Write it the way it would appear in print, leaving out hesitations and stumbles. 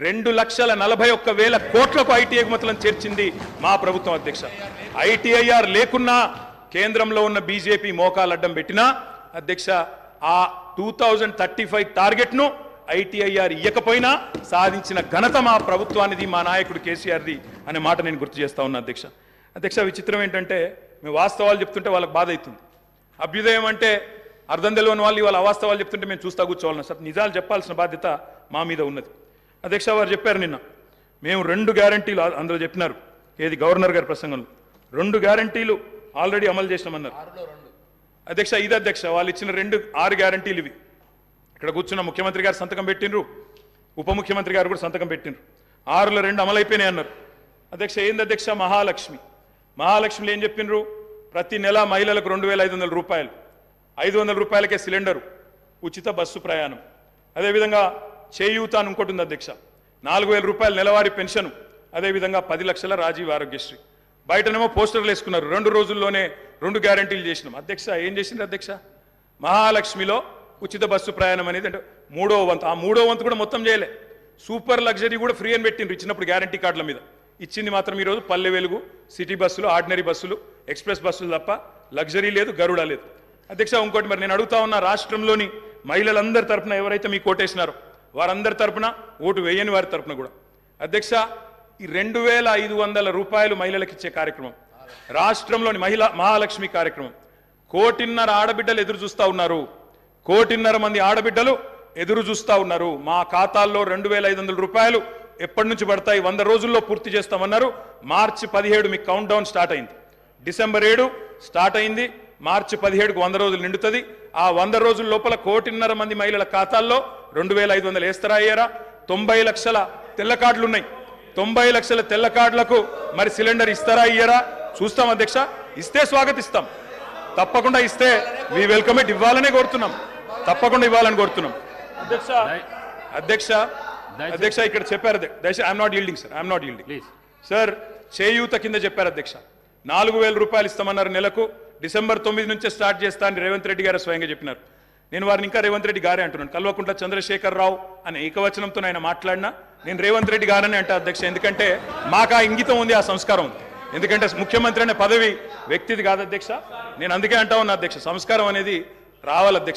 2,41,000 కోట్లకు ఐటీ ఎగుమతులను చేర్చింది మా ప్రభుత్వం అధ్యక్ష. ఐటీఐఆర్ లేకున్నా కేంద్రంలో ఉన్న బీజేపీ మోకాలు అడ్డం పెట్టినా అధ్యక్ష ఆ 2035 టార్గెట్ను ఐటీఐఆర్ ఇయ్యకపోయినా సాధించిన ఘనత మా ప్రభుత్వానిది, మా నాయకుడు కేసీఆర్ది అనే మాట నేను గుర్తు చేస్తా ఉన్నా అధ్యక్ష. అధ్యక్ష విచిత్రం ఏంటంటే మేము వాస్తవాలు చెప్తుంటే వాళ్ళకి బాధ అవుతుంది. అభ్యుదయం అంటే అర్థం తెలియని వాళ్ళు ఇవాళ అవాస్తవాలు చెప్తుంటే మేము చూస్తా కూర్చోవాలన్నా సార్, నిజాలు చెప్పాల్సిన బాధ్యత మా మీద ఉన్నది. అధ్యక్ష వారు చెప్పారు నిన్న మేము 2 గ్యారంటీలు అందులో చెప్పినారు, ఏది గవర్నర్ గారి ప్రసంగంలో 2 గ్యారంటీలు ఆల్రెడీ అమలు చేసినామన్నారు అధ్యక్ష. ఇది అధ్యక్ష వాళ్ళు ఇచ్చిన 6 గ్యారంటీలు ఇవి. ఇక్కడ కూర్చున్న ముఖ్యమంత్రి గారు సంతకం పెట్టినరు, ఉప ముఖ్యమంత్రి గారు కూడా సంతకం పెట్టినరు. 6లో 2 అమలైపోయినాయి అన్నారు అధ్యక్ష. ఏంది అధ్యక్ష మహాలక్ష్మిలో ఏం చెప్పినరు? ప్రతి నెల మహిళలకు 2,500 రూపాయలు, 500 రూపాయలకే సిలిండరు, ఉచిత బస్సు ప్రయాణం. అదేవిధంగా చేయూత అని ఇంకోటి ఉంది అధ్యక్ష, 4,000 రూపాయలు నెలవారీ పెన్షన్, అదేవిధంగా 10 లక్షల రాజీవ్ ఆరోగ్యశ్రీ. బయటనేమో పోస్టర్లు వేసుకున్నారు, 2 రోజుల్లోనే 2 గ్యారంటీలు చేసినాం అధ్యక్ష. ఏం చేసింది అధ్యక్ష? మహాలక్ష్మిలో ఉచిత బస్సు ప్రయాణం అనేది అంటే 3వ వంతు, ఆ 3వ వంతు కూడా మొత్తం చేయలే. సూపర్ లగ్జరీ కూడా ఫ్రీ అని పెట్టిండ్రు ఇచ్చినప్పుడు గ్యారంటీ కార్డుల మీద. ఇచ్చింది మాత్రం ఈరోజు పల్లె వెలుగు, సిటీ బస్సులు, ఆర్డినరీ బస్సులు, ఎక్స్ప్రెస్ బస్సులు తప్ప లగ్జరీ లేదు, గరుడ లేదు అధ్యక్ష. ఇంకోటి మరి నేను అడుగుతా ఉన్నా, రాష్ట్రంలోని మహిళలందరి తరఫున ఎవరైతే మీకు ఓటేసినారో వారందరి తరఫున, ఓటు వేయని వారి తరఫున కూడా అధ్యక్ష ఈ 2,500 రూపాయలు మహిళలకు ఇచ్చే కార్యక్రమం, రాష్ట్రంలోని మహాలక్ష్మి కార్యక్రమం 1,500,000 ఆడబిడ్డలు ఎదురు చూస్తూ ఉన్నారు. 1,500,000 మంది ఆడబిడ్డలు ఎదురు చూస్తూ ఉన్నారు. మా ఖాతాల్లో 2,500 రూపాయలు ఎప్పటి నుంచి పడతాయి? 100 రోజుల్లో పూర్తి చేస్తామన్నారు. మార్చి 17 మీకు కౌంట్ డౌన్ స్టార్ట్ అయింది. డిసెంబర్ 7 స్టార్ట్ అయింది. మార్చి 17కు 100 రోజులు నిండుతుంది. ఆ 100 రోజుల లోపల 1,500,000 మంది మహిళల ఖాతాల్లో 2,500 వేస్తారా అయ్యారా? 90 లక్షల తెల్ల కార్డులు ఉన్నాయి. 90 లక్షల తెల్ల కార్డులకు మరి సిలిండర్ ఇస్తారా అయ్యారా? చూస్తాం అధ్యక్ష. ఇస్తే స్వాగతిస్తాం, తప్పకుండా ఇస్తే వి వెల్కమ్ ఇట్. ఇవ్వాలనే కోరుతున్నాం, తప్పకుండా ఇవ్వాలని కోరుతున్నాం అధ్యక్ష. ఇక్కడ చెప్పారు I'm not yielding sir, I'm not yielding sir. చేయూత కింద చెప్పారు అధ్యక్ష, 4,000 రూపాయలు ఇస్తామన్నారు నెలకు. డిసెంబర్ 9 నుంచే స్టార్ట్ చేస్తా అని రేవంత్ రెడ్డి గారు స్వయంగా చెప్పినారు. నేను వారిని ఇంకా రేవంత్ రెడ్డి గారే అంటున్నాను. కల్వకుంట్ల చంద్రశేఖర్ రావు అనే ఏకవచనంతో ఆయన మాట్లాడినా నేను రేవంత్ రెడ్డి గారని అంటా అధ్యక్ష. ఎందుకంటే మాకు ఆ ఇంగితం ఉంది, ఆ సంస్కారం ఉంది. ఎందుకంటే ముఖ్యమంత్రి అనే పదవి వ్యక్తిది కాదు అధ్యక్ష. నేను అందుకే అంటా ఉన్నా అధ్యక్ష, సంస్కారం అనేది రావాలి అధ్యక్ష.